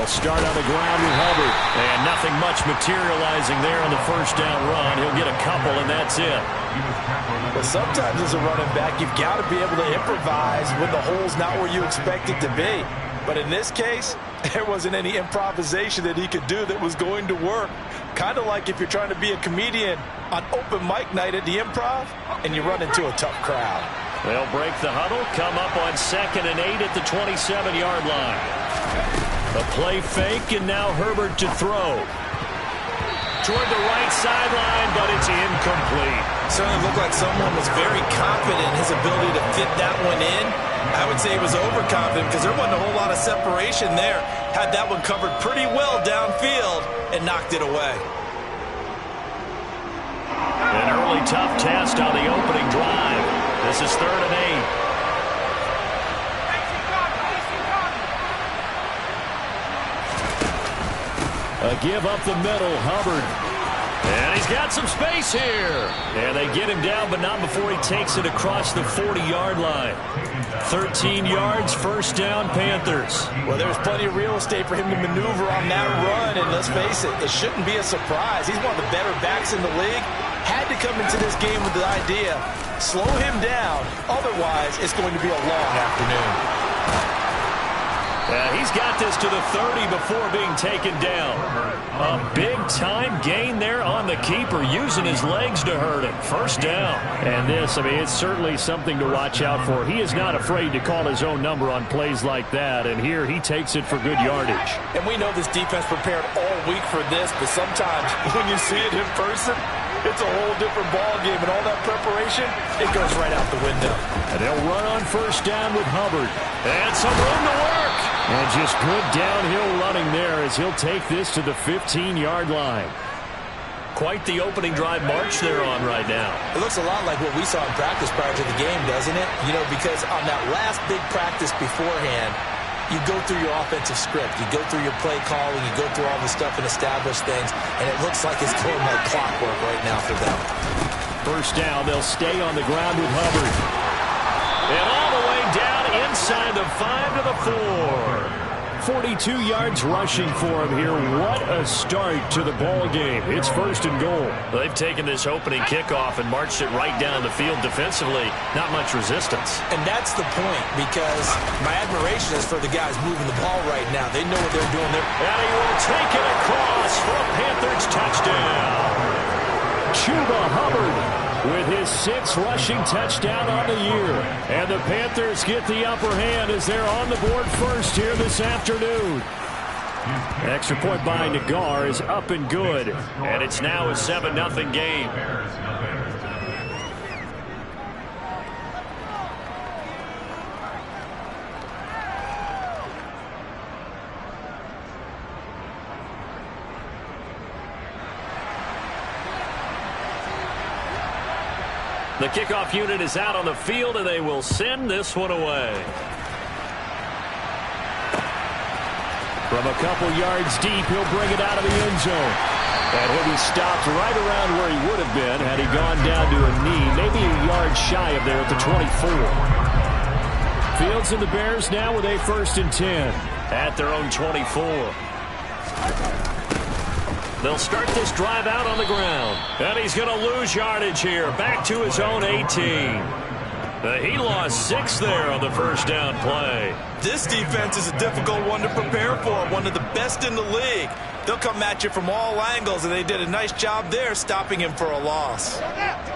They'll start on the ground with Hubbard. And nothing much materializing there on the first down run. He'll get a couple, and that's it. Well, sometimes as a running back, you've got to be able to improvise when the hole's not where you expect it to be. But in this case, there wasn't any improvisation that he could do that was going to work. Kind of like if you're trying to be a comedian on open mic night at the Improv and you run into a tough crowd. They'll break the huddle, come up on 2nd and 8 at the 27-yard line. A play fake, and now Herbert to throw. Toward the right sideline, but it's incomplete. Certainly looked like someone was very confident in his ability to fit that one in. I would say he was overconfident because there wasn't a whole lot of separation there. Had that one covered pretty well downfield and knocked it away. An early tough test on the opening drive. This is 3rd and 8. A give up the middle, Hubbard. And he's got some space here. And they get him down, but not before he takes it across the 40-yard line. 13 yards, first down, Panthers. Well, there's plenty of real estate for him to maneuver on that run, and let's face it, it shouldn't be a surprise. He's one of the better backs in the league. Had to come into this game with the idea, slow him down, otherwise it's going to be a long afternoon. He's got this to the 30 before being taken down. A big-time gain there on the keeper, using his legs to hurt him. First down. And this, I mean, it's certainly something to watch out for. He is not afraid to call his own number on plays like that, and here he takes it for good yardage. And we know this defense prepared all week for this, but sometimes when you see it in person, it's a whole different ball game, and all that preparation, it goes right out the window. And they'll run on first down with Hubbard. And some room to work. And just good downhill running there as he'll take this to the 15-yard line. Quite the opening drive march they're on right now. It looks a lot like what we saw in practice prior to the game, doesn't it? You know, because on that last big practice beforehand, you go through your offensive script. You go through your play calling. You go through all the stuff and establish things. And it looks like it's going like clockwork right now for them. First down, they'll stay on the ground with Hubbard. And all the way down inside the 5 to the 4. 42 yards rushing for him here. What a start to the ball game. It's 1st and goal. They've taken this opening kickoff and marched it right down the field defensively. Not much resistance. And that's the point, because my admiration is for the guys moving the ball right now. They know what they're doing there. And he will take it across for a Panthers touchdown. Chuba Hubbard with his 6th rushing touchdown on the year. And the Panthers get the upper hand as they're on the board first here this afternoon. Extra point by Nagar is up and good. And it's now a 7-0 game. The kickoff unit is out on the field, and they will send this one away. From a couple yards deep, he'll bring it out of the end zone. And he'll be stopped right around where he would have been had he gone down to a knee, maybe a yard shy of there at the 24. Fields and the Bears now with a 1st and 10 at their own 24. They'll start this drive out on the ground. And he's going to lose yardage here. Back to his own 18. He lost 6 there on the first down play. This defense is a difficult one to prepare for. One of the best in the league. They'll come at you from all angles, and they did a nice job there stopping him for a loss.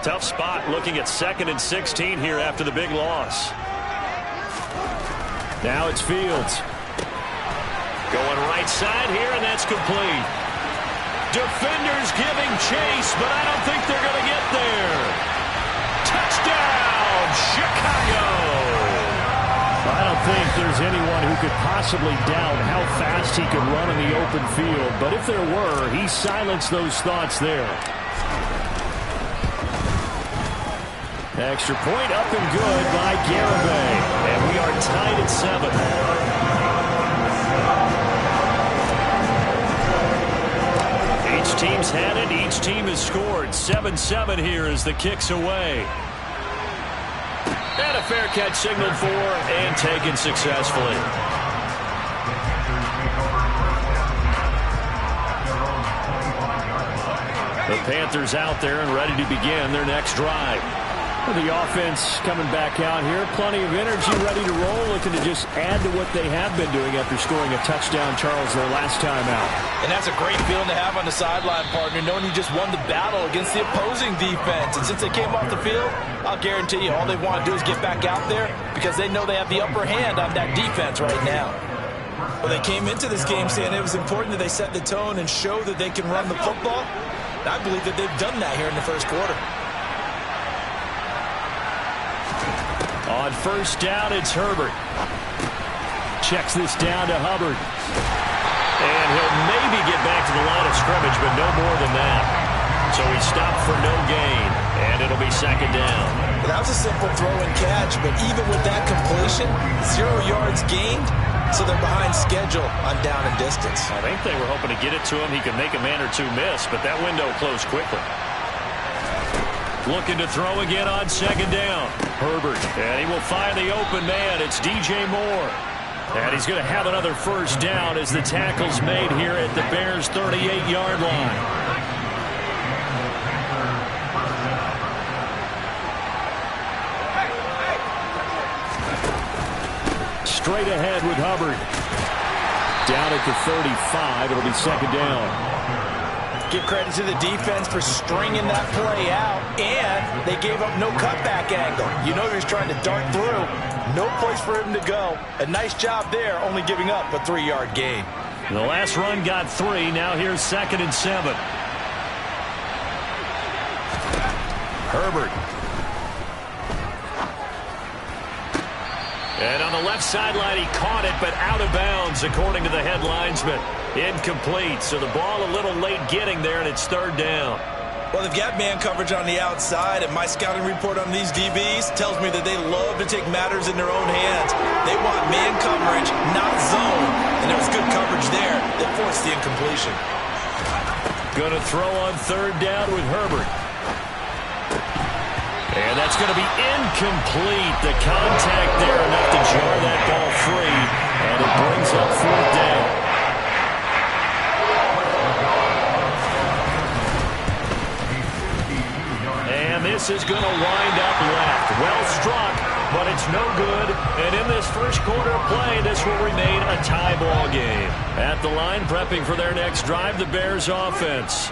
Tough spot looking at 2nd and 16 here after the big loss. Now it's Fields. Going right side here, and that's complete. Defenders giving chase, but I don't think they're going to get there. Touchdown, Chicago! I don't think there's anyone who could possibly doubt how fast he could run in the open field, but if there were, he silenced those thoughts there. Extra point up and good by Garibay, and we are tied at 7. Each team's had it. Each team has scored. 7-7 here as the kick's away. And a fair catch signaled for and taken successfully. The Panthers out there and ready to begin their next drive. The offense coming back out here. Plenty of energy, ready to roll, looking to just add to what they have been doing after scoring a touchdown, Charles, their last time out. And that's a great feeling to have on the sideline, partner, knowing you just won the battle against the opposing defense. And since they came off the field, I'll guarantee you all they want to do is get back out there because they know they have the upper hand on that defense right now. Well, they came into this game saying it was important that they set the tone and show that they can run the football. And I believe that they've done that here in the first quarter. On first down, it's Herbert. Checks this down to Hubbard. And he'll maybe get back to the line of scrimmage, but no more than that. So he stopped for no gain, and it'll be second down. That was a simple throw and catch, but even with that completion, 0 yards gained, so they're behind schedule on down and distance. I think they were hoping to get it to him. He could make a man or two miss, but that window closed quickly. Looking to throw again on second down. Herbert, and he will find the open man. It's DJ Moore. And he's going to have another first down as the tackle's made here at the Bears' 38-yard line. Straight ahead with Hubbard. Down at the 35. It'll be second down. Give credit to the defense for stringing that play out, and they gave up no cutback angle. You know he was trying to dart through. No place for him to go. A nice job there, only giving up a 3-yard gain. The last run got 3. Now here's 2nd and 7. Herbert. And on the left sideline, he caught it, but out of bounds, according to the head linesman. Incomplete, so the ball a little late getting there, and it's third down. Well, they've got man coverage on the outside, and my scouting report on these DBs tells me that they love to take matters in their own hands. They want man coverage, not zone, and there was good coverage there that forced the incompletion. Going to throw on third down with Herbert. And that's going to be incomplete. The contact there enough to jar that ball free, and it brings up fourth down. And this is going to wind up left. Well struck, but it's no good. And in this first quarter of play, this will remain a tie ball game. At the line, prepping for their next drive, the Bears offense.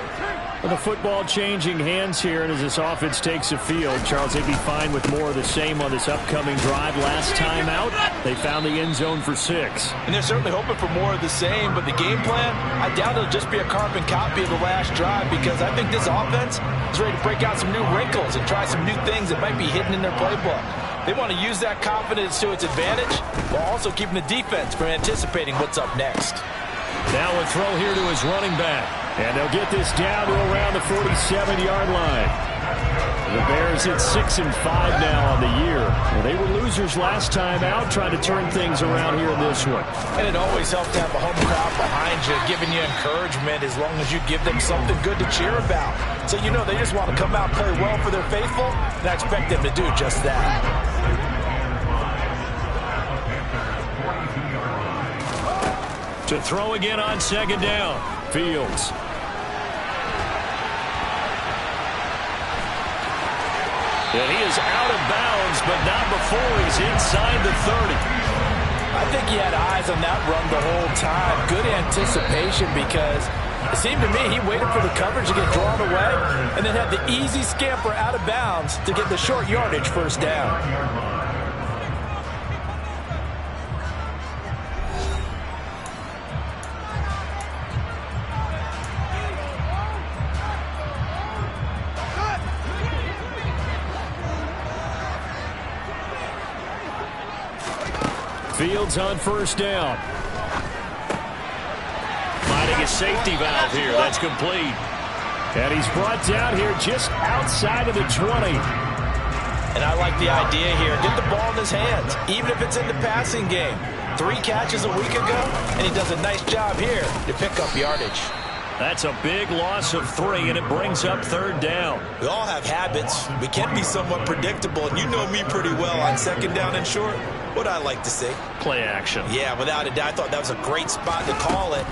The football changing hands here, and as this offense takes the field, Charles, they'd be fine with more of the same on this upcoming drive. Last time out, they found the end zone for 6. And they're certainly hoping for more of the same, but the game plan, I doubt it'll just be a carbon copy of the last drive, because I think this offense is ready to break out some new wrinkles and try some new things that might be hidden in their playbook. They want to use that confidence to its advantage, while also keeping the defense from anticipating what's up next. Now a throw here to his running back. And they'll get this down to around the 47-yard line. The Bears at 6-5 now on the year. Well, they were losers last time out, trying to turn things around here in this one. And it always helps to have a home crowd behind you, giving you encouragement as long as you give them something good to cheer about. So you know they just want to come out and play well for their faithful, and I expect them to do just that. To throw again on second down. Fields. And he is out of bounds, but not before he's inside the 30. I think he had eyes on that run the whole time. Good anticipation, because it seemed to me he waited for the coverage to get drawn away and then had the easy scamper out of bounds to get the short yardage first down. Fields on first down. Finding a safety valve here. That's complete. And he's brought down here just outside of the 20. And I like the idea here. Get the ball in his hands, even if it's in the passing game. 3 catches a week ago, and he does a nice job here to pick up yardage. That's a big loss of 3, and it brings up third down. We all have habits. We can be somewhat predictable, and you know me pretty well on second down and short. What I like to see. Play action. Yeah, without a doubt. I thought that was a great spot to call it.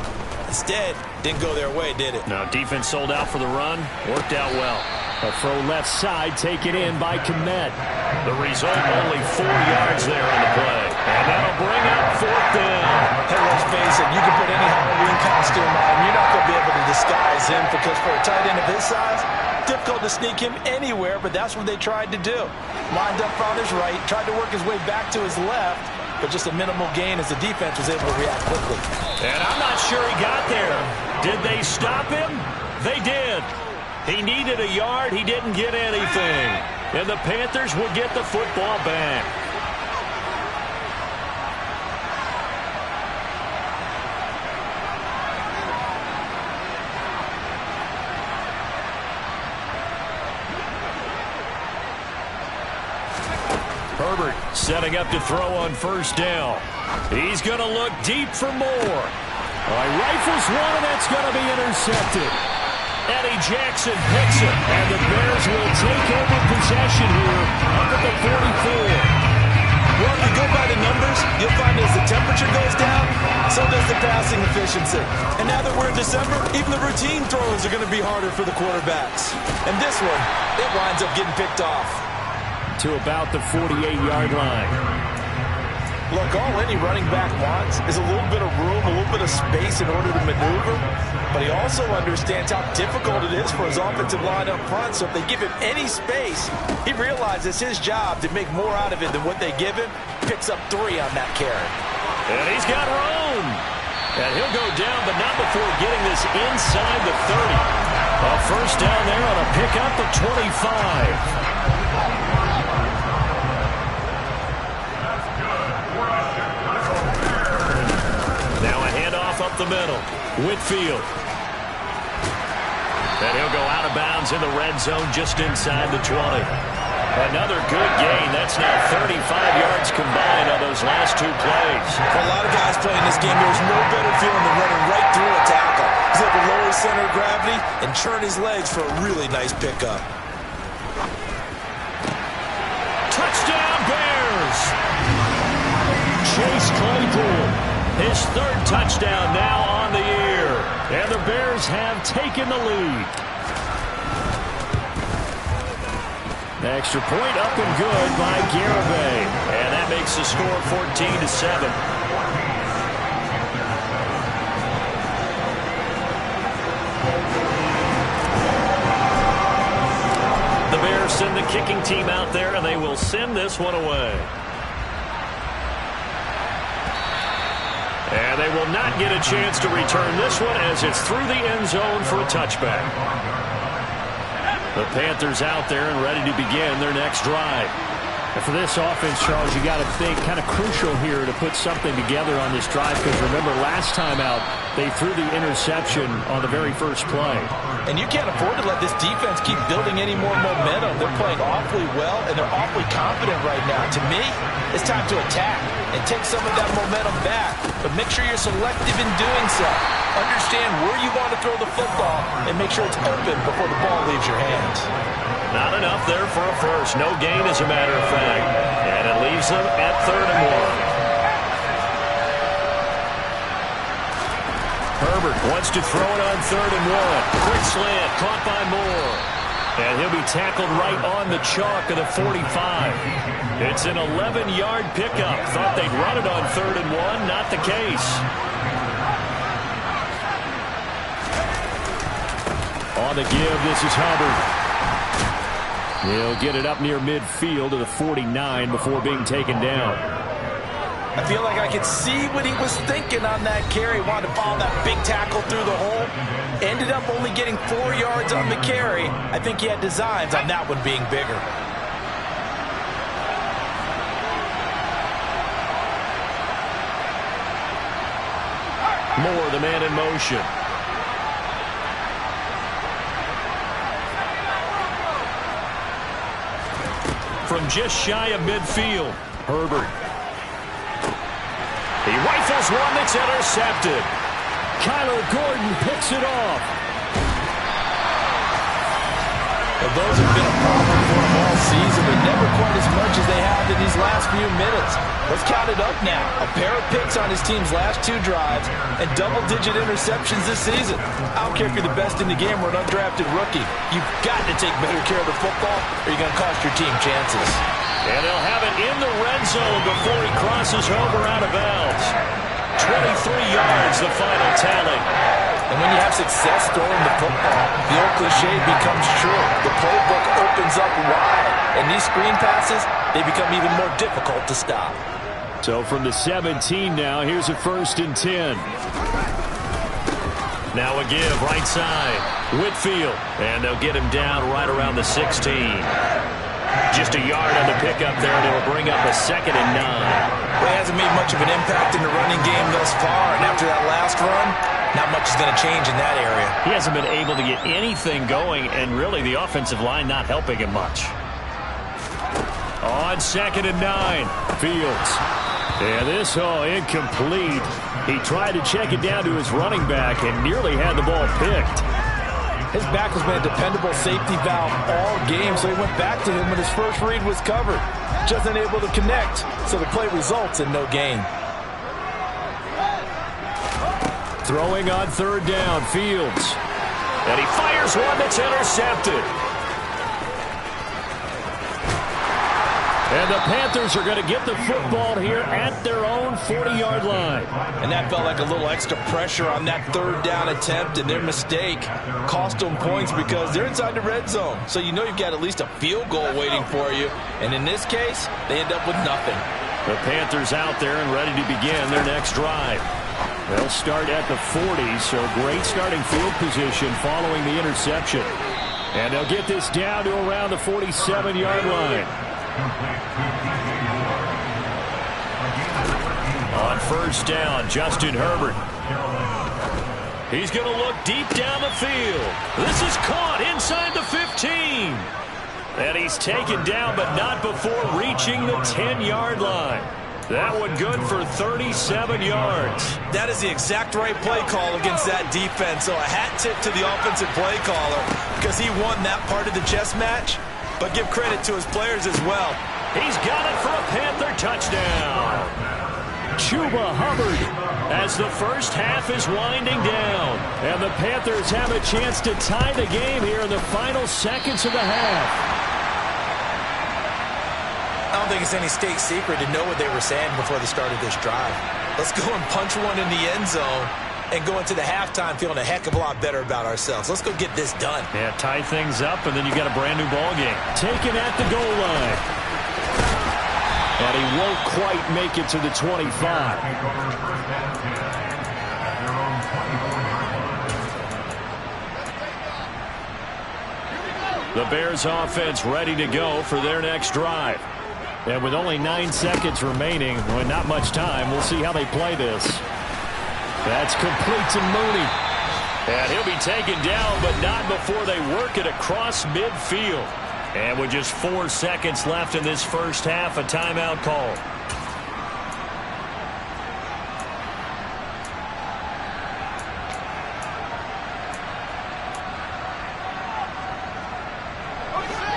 Instead, didn't go their way, did it? No, defense sold out for the run. Worked out well. A throw left side taken in by Kmet. The result, only 4 yards there on the play. And that'll bring up 4th down. Hey, let's face it, you can put any Halloween costume on. You're not going to be able to disguise him because for a tight end of his size, difficult to sneak him anywhere, but that's what they tried to do. Lined up on his right, tried to work his way back to his left, but just a minimal gain as the defense was able to react quickly. And I'm not sure he got there. Did they stop him? They did. He needed a yard. He didn't get anything. And the Panthers will get the football back. Herbert setting up to throw on 1st down. He's going to look deep for more. Rifles one, and that's going to be intercepted. Eddie Jackson picks it, and the Bears will take over possession here up at the 44. Well, if you go by the numbers, you'll find as the temperature goes down, so does the passing efficiency. And now that we're in December, even the routine throws are going to be harder for the quarterbacks. And this one, it winds up getting picked off. To about the 48-yard line. Look, all any running back wants is a little bit of room, a little bit of space in order to maneuver, but he also understands how difficult it is for his offensive line up front, so if they give him any space, he realizes his job to make more out of it than what they give him, picks up 3 on that carry. And he's got room. And he'll go down, but not before getting this inside the 30. A 1st down there on a pickup of 25. Up the middle. Whitfield. And he'll go out of bounds in the red zone just inside the 20. Another good gain. That's now 35 yards combined on those last 2 plays. For a lot of guys playing this game, there's no better feeling than running right through a tackle. He's able to lower his center of gravity and churn his legs for a really nice pickup. Touchdown, Bears! Chase Claypool. His 3rd touchdown now on the year. And the Bears have taken the lead. The extra point up and good by Garibay. And that makes the score 14-7. The Bears send the kicking team out there, and they will send this one away. And they will not get a chance to return this one as it's through the end zone for a touchback. The Panthers out there and ready to begin their next drive. And for this offense, Charles, you got to think kind of crucial here to put something together on this drive, because remember last time out they threw the interception on the very first play. And you can't afford to let this defense keep building any more momentum. They're playing awfully well, and they're awfully confident right now. To me, it's time to attack and take some of that momentum back. But make sure you're selective in doing so. Understand where you want to throw the football and make sure it's open before the ball leaves your hands. Not enough there for a first. No gain, as a matter of fact. And it leaves them at 3rd and 1. Herbert wants to throw it on 3rd and 1. Quick slant, caught by Moore. And he'll be tackled right on the chalk of the 45. It's an 11-yard pickup. Thought they'd run it on 3rd and 1. Not the case. On the give, this is Hubbard. He'll get it up near midfield to the 49 before being taken down. I feel like I could see what he was thinking on that carry. Wanted to follow that big tackle through the hole. Ended up only getting 4 yards on the carry. I think he had designs on that one being bigger. Moore, the man in motion. From just shy of midfield, Herbert. He rifles one that's intercepted. Kyler Gordon picks it off. Well, those have been a problem for him all season, but never quite as much as they have in these last few minutes. Let's count it up now. A pair of picks on his team's last 2 drives and double-digit interceptions this season. I don't care if you're the best in the game or an undrafted rookie. You've got to take better care of the football or you're going to cost your team chances. And they'll have it in the red zone before he crosses over out of bounds. 23 yards, the final tally. And when you have success throwing the football, the old cliche becomes true. The playbook opens up wide. And these screen passes, they become even more difficult to stop. So from the 17 now, here's a 1st and 10. Now a give right side. Whitfield. And they'll get him down right around the 16. Just a yard on the pickup there, and it'll bring up a 2nd and 9. Well, he hasn't made much of an impact in the running game thus far. And after that last run, not much is going to change in that area. He hasn't been able to get anything going, and really the offensive line not helping him much. On 2nd and 9, Fields. And this, incomplete. He tried to check it down to his running back and nearly had the ball picked. His back has been a dependable safety valve all game, so he went back to him when his first read was covered. Just unable to connect, so the play results in no gain. Throwing on 3rd down, Fields. And he fires one that's intercepted. And the Panthers are going to get the football here at their own 40-yard line. And that felt like a little extra pressure on that 3rd down attempt, and their mistake cost them points because they're inside the red zone. So you know you've got at least a field goal waiting for you. And in this case, they end up with nothing. The Panthers out there and ready to begin their next drive. They'll start at the 40, so great starting field position following the interception. And they'll get this down to around the 47-yard line. On 1st down, Justin Herbert. He's going to look deep down the field. This is caught inside the 15. And he's taken down, but not before reaching the 10-yard line. That one good for 37 yards. That is the exact right play call against that defense. So a hat tip to the offensive play caller because he won that part of the chess match. But give credit to his players as well. He's got it for a Panther touchdown. Chuba Hubbard as the first half is winding down. And the Panthers have a chance to tie the game here in the final seconds of the half. I don't think it's any state secret to know what they were saying before the start of this drive. Let's go and punch one in the end zone and go into the halftime feeling a heck of a lot better about ourselves. Let's go get this done. Yeah, tie things up, and then you got a brand new ball game. Taken at the goal line. And he won't quite make it to the 25. The Bears offense ready to go for their next drive. And with only 9 seconds remaining, well, not much time, we'll see how they play this. That's complete to Mooney. And he'll be taken down, but not before they work it across midfield. And with just 4 seconds left in this first half, a timeout call.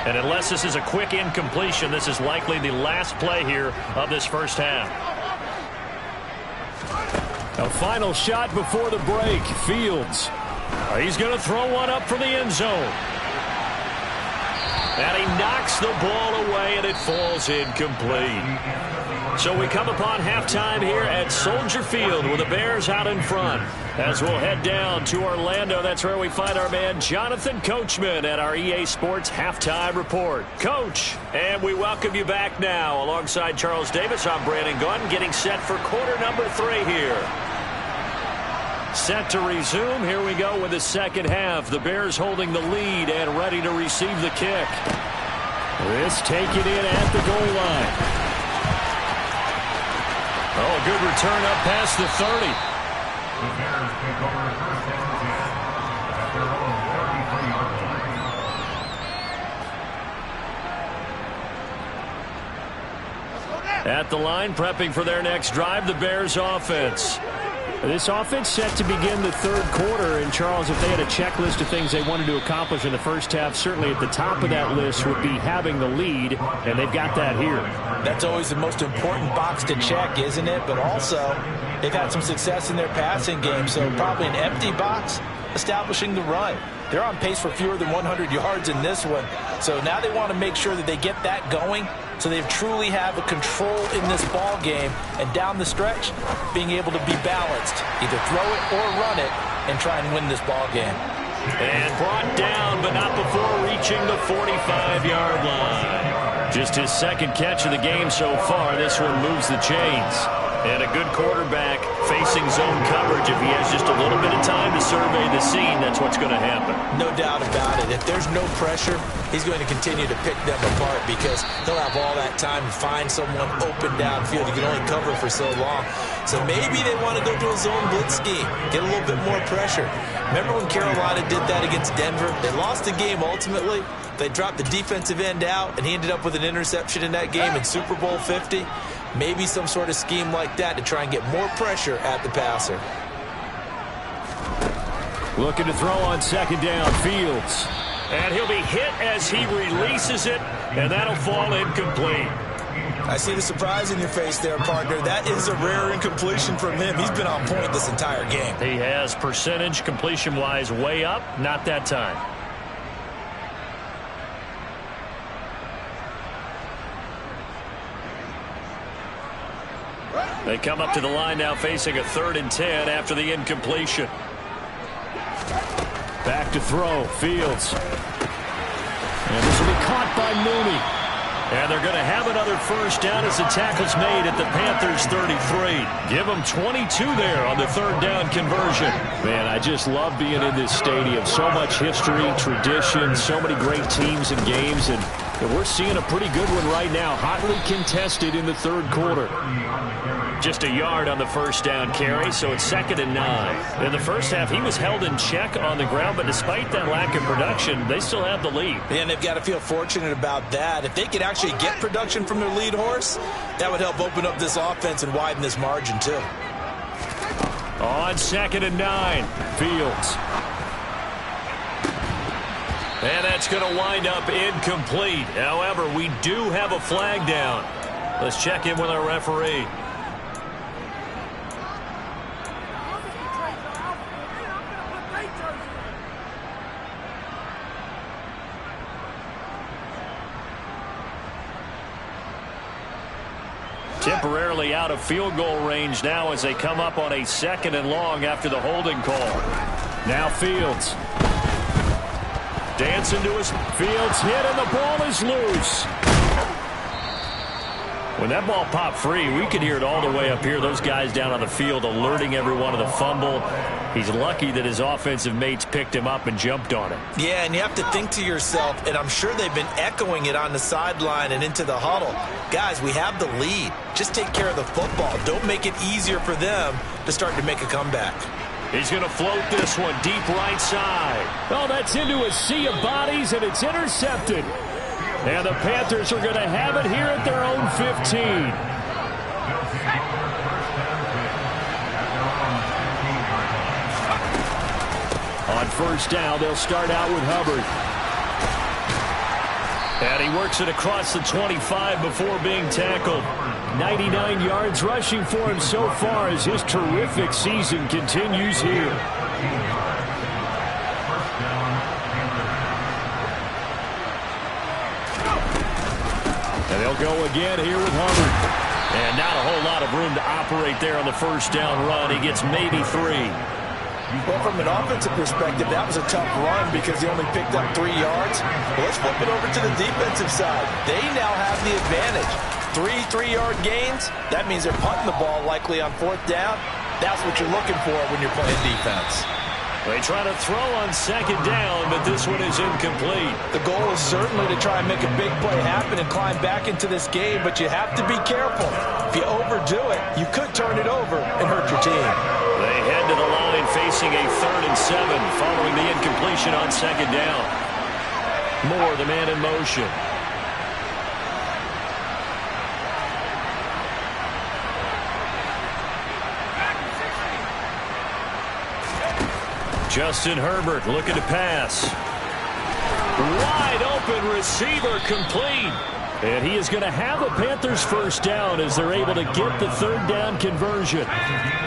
And unless this is a quick incompletion, this is likely the last play here of this first half. A final shot before the break. Fields. He's going to throw one up from the end zone. And he knocks the ball away, and it falls incomplete. So we come upon halftime here at Soldier Field with the Bears out in front. As we'll head down to Orlando, that's where we find our man Jonathan Coachman at our EA Sports Halftime Report. Coach, and we welcome you back now. Alongside Charles Davis, I'm Brandon Gunn, getting set for quarter number 3 here. Set to resume. Here we go with the second half. The Bears holding the lead and ready to receive the kick. This taken in at the goal line. Oh, good return up past the 30. The Bears take over first down at their own 33 yard line. At the line, prepping for their next drive, the Bears offense. This offense set to begin the third quarter. And, Charles, if they had a checklist of things they wanted to accomplish in the first half, certainly at the top of that list would be having the lead, and they've got that here. That's always the most important box to check, isn't it? But also, they've had some success in their passing game, so probably an empty box establishing the run. They're on pace for fewer than 100 yards in this one. So now they want to make sure that they get that going so they truly have a control in this ball game. And down the stretch, being able to be balanced. Either throw it or run it and try and win this ball game. And brought down, but not before reaching the 45-yard line. Just his second catch of the game so far. This one moves the chains. And a good quarterback facing zone coverage. If he has just a little bit of time to survey the scene, that's what's going to happen. No doubt about it. If there's no pressure, he's going to continue to pick them apart because he'll have all that time to find someone open downfield. He can only cover for so long. So maybe they want to go to a zone blitz scheme, get a little bit more pressure. Remember when Carolina did that against Denver? They lost the game ultimately. They dropped the defensive end out, and he ended up with an interception in that game in Super Bowl 50. Maybe some sort of scheme like that to try and get more pressure at the passer. Looking to throw on second down, Fields. And he'll be hit as he releases it, and that'll fall incomplete. I see the surprise in your face there, partner. That is a rare incompletion from him. He's been on point this entire game. He has percentage completion-wise way up, not that time. They come up to the line now facing a 3rd and 10 after the incompletion. Back to throw, Fields. And this will be caught by Mooney. And they're going to have another first down as the tackle's made at the Panthers' 33. Give them 22 there on the 3rd down conversion. Man, I just love being in this stadium. So much history, tradition, so many great teams and games. And we're seeing a pretty good one right now, hotly contested in the 3rd quarter. Just a yard on the first down carry, so it's 2nd and 9. In the first half, he was held in check on the ground, but despite that lack of production, they still have the lead. And they've got to feel fortunate about that. If they could actually get production from their lead horse, that would help open up this offense and widen this margin too. On 2nd and 9, Fields. And that's going to wind up incomplete. However, we do have a flag down. Let's check in with our referee. Temporarily out of field goal range now as they come up on a 2nd and long after the holding call. Now Fields. Dancing to his Fields hit and the ball is loose. When that ball popped free, we could hear it all the way up here. Those guys down on the field alerting everyone of the fumble. He's lucky that his offensive mates picked him up and jumped on him. Yeah, and you have to think to yourself, and I'm sure they've been echoing it on the sideline and into the huddle. Guys, we have the lead. Just take care of the football. Don't make it easier for them to start to make a comeback. He's going to float this one deep right side. Oh, that's into a sea of bodies, and it's intercepted. And the Panthers are going to have it here at their own 15. On first down, they'll start out with Hubbard. And he works it across the 25 before being tackled. 99 yards rushing for him so far as his terrific season continues here. And they'll go again here with Hubbard. And not a whole lot of room to operate there on the first down run. He gets maybe 3. Well, from an offensive perspective, that was a tough run because he only picked up 3 yards. Well, let's flip it over to the defensive side. They now have the advantage. 3 3-yard gains. That means they're punting the ball likely on 4th down. That's what you're looking for when you're playing defense. They try to throw on 2nd down, but this one is incomplete. The goal is certainly to try and make a big play happen and climb back into this game, but you have to be careful. If you overdo it, you could turn it over and hurt your team. They head to the line facing a 3rd and 7 following the incompletion on 2nd down. Moore, the man in motion. Justin Herbert looking to pass. Wide open receiver, complete. And he is going to have a Panthers first down as they're able to get the third down conversion.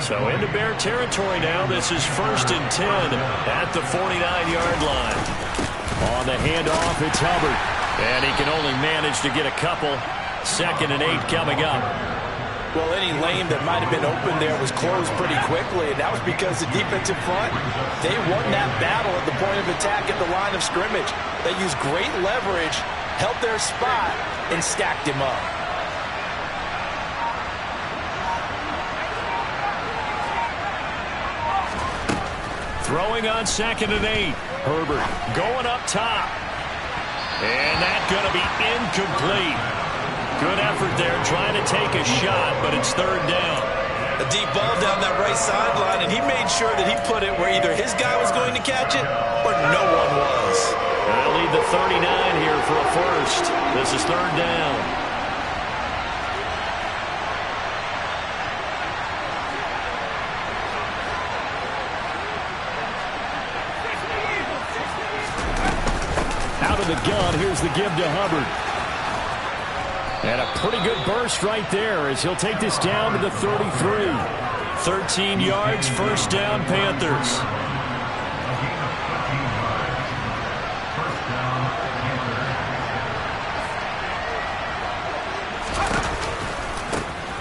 So into Bear territory now. This is 1st and 10 at the 49-yard line. On the handoff, it's Hubbard. And he can only manage to get a couple. 2nd and 8 coming up. Well, any lane that might have been open there was closed pretty quickly, and that was because the defensive front, they won that battle at the point of attack at the line of scrimmage. They used great leverage, held their spot, and stacked him up. Throwing on 2nd and 8. Herbert going up top. And that's going to be incomplete. Good effort there trying to take a shot, but it's 3rd down. A deep ball down that right sideline, and he made sure that he put it where either his guy was going to catch it or no one was. They'll lead the 39 here for a first. This is 3rd down. Out of the gun, here's the give to Hubbard. And a pretty good burst right there as he'll take this down to the 33. 13 yards, first down, Panthers.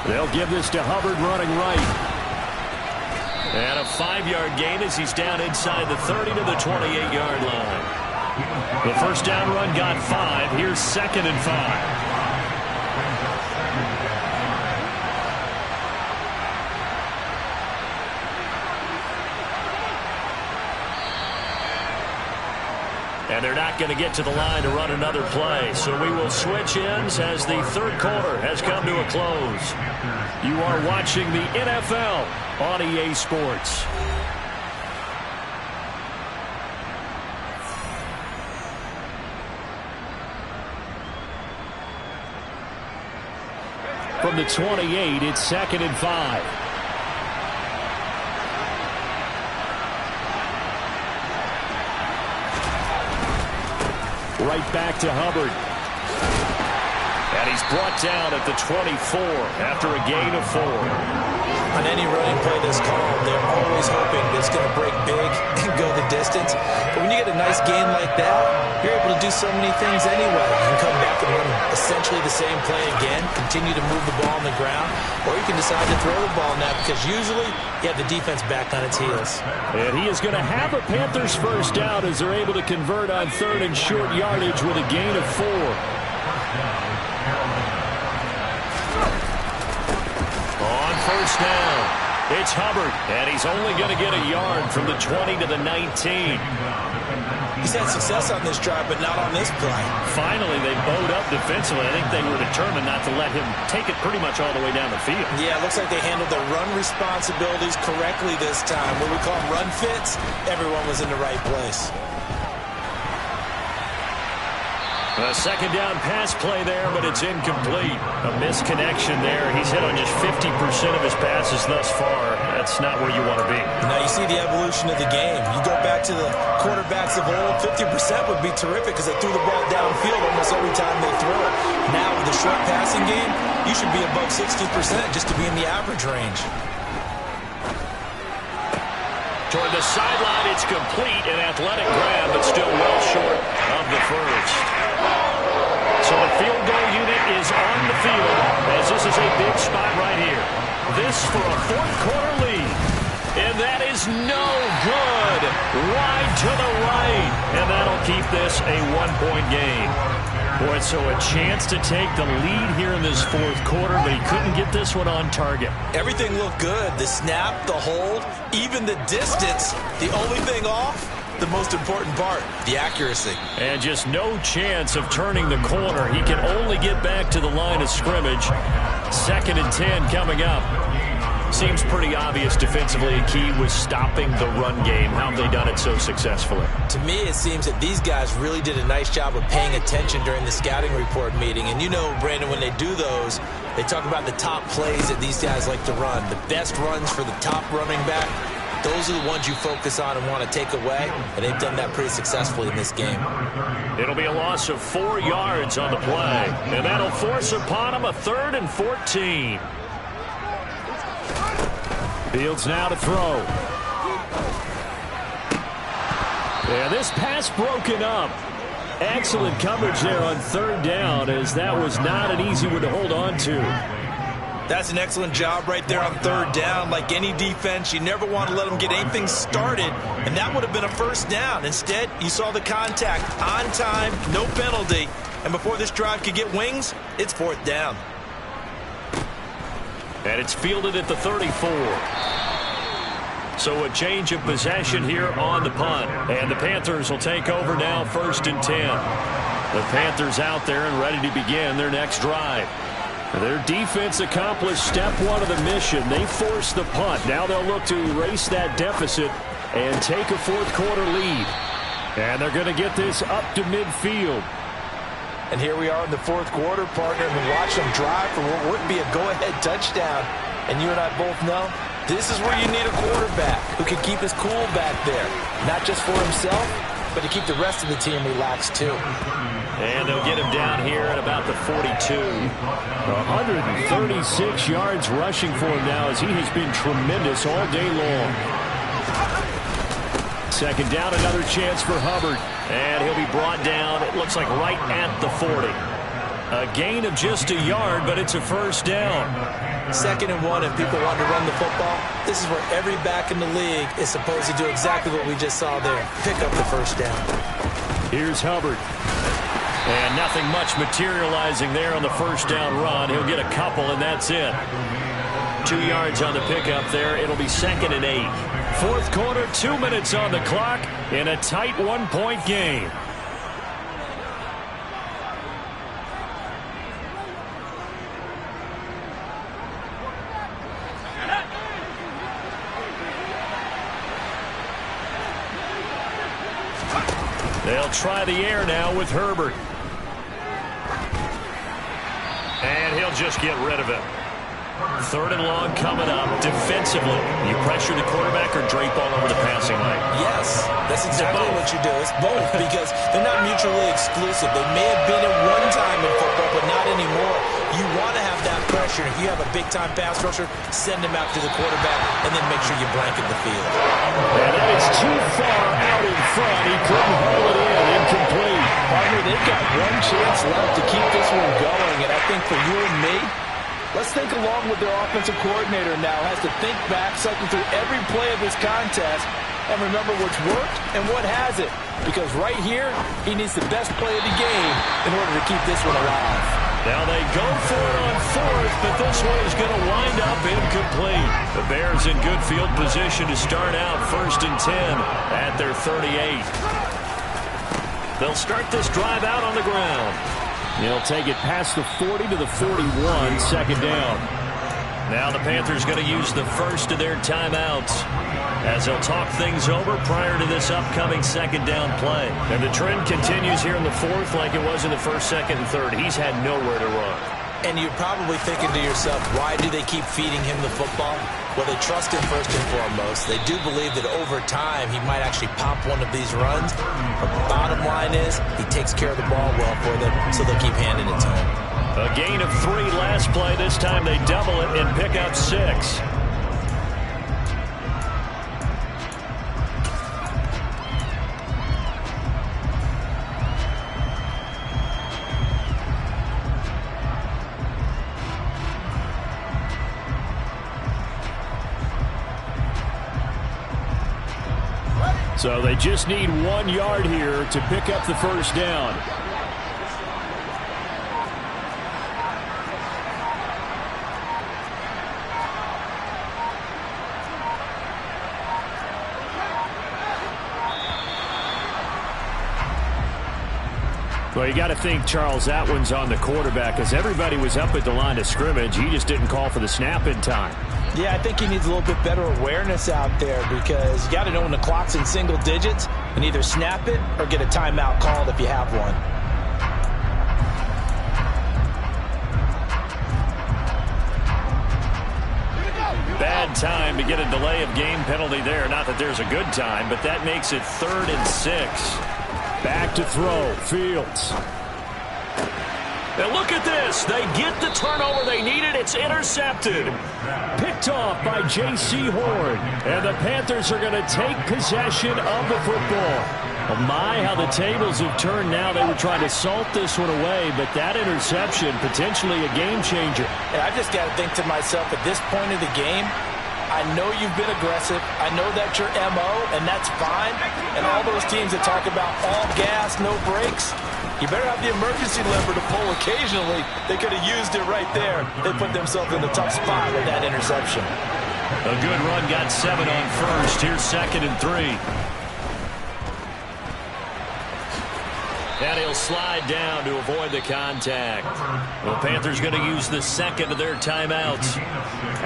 They'll give this to Hubbard running right. And a 5-yard gain as he's down inside the 30 to the 28-yard line. The first down run got 5. Here's 2nd and 5. And they're not going to get to the line to run another play. So we will switch ends as the 3rd quarter has come to a close. You are watching the NFL on EA Sports. From the 28, it's 2nd and 5. Right back to Hubbard. And he's brought down at the 24 after a gain of 4. On any running play this called, they're always hoping that it's going to break big and go the distance. But when you get a nice gain like that, you're able to do so many things anyway. You can come back and run essentially the same play again, continue to move the ball on the ground, or you can decide to throw the ball now because usually you have the defense back on its heels. And he is going to have a Panthers first down as they're able to convert on 3rd and short yardage with a gain of 4. On first down, it's Hubbard, and he's only going to get a yard from the 20 to the 19. He's had success on this drive, but not on this play. Finally, they bowed up defensively. I think they were determined not to let him take it pretty much all the way down the field. Yeah, it looks like they handled their run responsibilities correctly this time. What we call run fits, everyone was in the right place. A 2nd down pass play there, but it's incomplete. A misconnection there. He's hit on just 50% of his passes thus far. That's not where you want to be. Now you see the evolution of the game. You go back to the quarterbacks of old, 50% would be terrific because they threw the ball downfield almost every time they throw it. Now with the short passing game, you should be above 60% just to be in the average range. Toward the sideline, it's complete, an athletic grab, but still well short of the first. So the field goal unit is on the field as this is a big spot right here. This for a 4th quarter lead. And that is no good. Wide to the right. And that'll keep this a 1-point game. Boy, so a chance to take the lead here in this 4th quarter, but he couldn't get this one on target. Everything looked good. The snap, the hold, even the distance. The only thing off, the most important part, the accuracy. And just no chance of turning the corner. He can only get back to the line of scrimmage. 2nd and 10 coming up. Seems pretty obvious defensively. A key was stopping the run game. How have they done it so successfully? To me, it seems that these guys really did a nice job of paying attention during the scouting report meeting. And you know, Brandon, when they do those, they talk about the top plays that these guys like to run. The best runs for the top running back. those are the ones you focus on and want to take away, and they've done that pretty successfully in this game. It'll be a loss of 4 yards on the play, and that'll force upon him a 3rd and 14. Fields now to throw. And this pass broken up. Excellent coverage there on 3rd down, as that was not an easy one to hold on to. That's an excellent job right there on 3rd down. Like any defense, you never want to let them get anything started, and that would have been a 1st down. Instead, you saw the contact on time, no penalty, and before this drive could get wings, it's 4th down. And it's fielded at the 34. So a change of possession here on the punt. And the Panthers will take over now, 1st and 10. The Panthers out there and ready to begin their next drive. Their defense accomplished step 1 of the mission. They forced the punt. Now they'll look to erase that deficit and take a 4th quarter lead. And they're going to get this up to midfield. And here we are in the 4th quarter, partner, and watch them drive for what would be a go-ahead touchdown. And you and I both know this is where you need a quarterback who can keep his cool back there. Not just for himself, but to keep the rest of the team relaxed too. And they'll get him down here at about the 42. 136 yards rushing for him now, as he has been tremendous all day long. 2nd down, another chance for Hubbard. And he'll be brought down, it looks like right at the 40. A gain of just a yard, but it's a 1st down. 2nd and 1, and people want to run the football. This is where every back in the league is supposed to do exactly what we just saw there. Pick up the 1st down. Here's Hubbard. And nothing much materializing there on the 1st down run. He'll get a couple, and that's it. 2 yards on the pickup there. It'll be 2nd and 8. 4th quarter, 2 minutes on the clock in a tight 1-point game. They'll try the air now with Herbert. And he'll just get rid of it. 3rd and long coming up. Defensively, you pressure the quarterback or drape all over the passing lane? Yes, that's exactly what you do. It's both, because they're not mutually exclusive. They may have been at one time in football, but not anymore. You want to have that pressure. If you have a big-time pass rusher, send him out to the quarterback, and then make sure you blanket the field. And that is too far out in front. He couldn't hold it in. Incomplete. Partner, they've got one chance left to keep this one going, and I think for you and me, let's think along with their offensive coordinator now. Has to think back, cycle through every play of this contest, and remember what's worked and what hasn't. Because right here, he needs the best play of the game in order to keep this one alive. Now they go for it on 4th, but this one is going to wind up incomplete. The Bears in good field position to start out 1st and 10 at their 38. They'll start this drive out on the ground. He'll take it past the 40 to the 41, 2nd down. Now the Panthers going to use the first of their timeouts as they'll talk things over prior to this upcoming 2nd down play. And the trend continues here in the 4th like it was in the 1st, 2nd, and 3rd. He's had nowhere to run. And you're probably thinking to yourself, why do they keep feeding him the football? Well, they trust him first and foremost. They do believe that over time he might actually pop one of these runs. But the bottom line is he takes care of the ball well for them, so they'll keep handing it to him. A gain of 3 last play. This time they double it and pick up 6. So they just need 1 yard here to pick up the 1st down. Well, you got to think, Charles, that one's on the quarterback, as everybody was up at the line of scrimmage. He just didn't call for the snap in time. Yeah, I think he needs a little bit better awareness out there, because you got to know when the clock's in single digits and either snap it or get a timeout called if you have one. Bad bad time to get a delay of game penalty there. Not that there's a good time, but that makes it 3rd and 6. Back to throw, Fields. And look at this. They get the turnover they needed. It's intercepted. Picked off by J.C. Horn. And the Panthers are going to take possession of the football. Oh my, how the tables have turned now. They were trying to salt this one away, but that interception, potentially a game changer. And I just got to think to myself, at this point of the game, I know you've been aggressive. I know that's your MO, and that's fine. And all those teams that talk about all gas, no brakes, you better have the emergency lever to pull occasionally. They could have used it right there. They put themselves in a tough spot with that interception. A good run, got 7 on first. Here's 2nd and 3. And he'll slide down to avoid the contact. The Panthers going to use the second of their timeouts,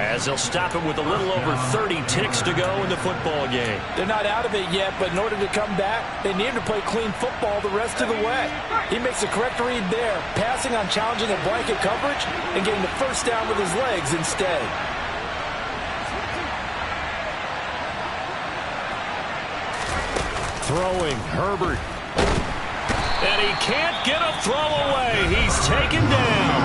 as they'll stop it with a little over 30 ticks to go in the football game. They're not out of it yet, but in order to come back, they need to play clean football the rest of the way. He makes the correct read there, passing on challenging a blanket coverage and getting the first down with his legs instead. Throwing, Herbert. And he can't get a throw away. He's taken down.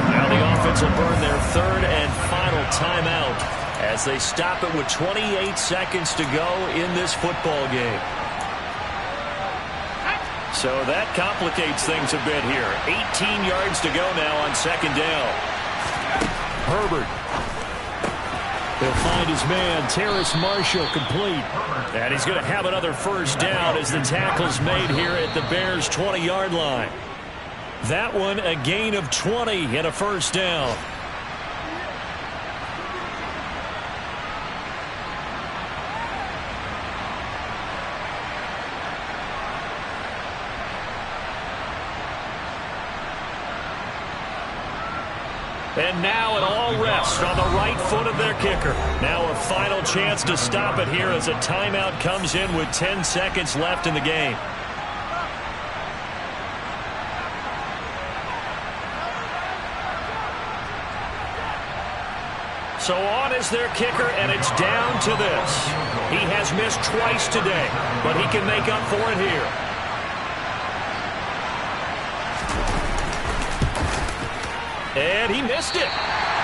Now the offense will burn their 3rd and final timeout as they stop it with 28 seconds to go in this football game. So that complicates things a bit here. 18 yards to go now on 2nd down. Herbert. He'll find his man, Terrace Marshall, complete. And he's going to have another first down as the tackle's made here at the Bears' 20-yard line. That one, a gain of 20 and a first down. And now it all rests on the right foot of their kicker. Now a final chance to stop it here as a timeout comes in with 10 seconds left in the game. So on is their kicker, and it's down to this. He has missed twice today, but he can make up for it here. And he missed it.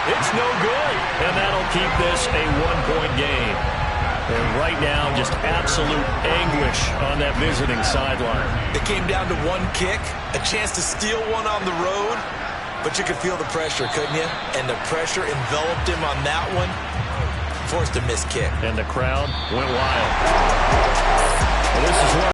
It's no good. And that'll keep this a 1-point game. And right now, just absolute anguish on that visiting sideline. It came down to one kick, a chance to steal one on the road. But you could feel the pressure, couldn't you? And the pressure enveloped him on that one. Forced a missed kick. And the crowd went wild. Well, this is one.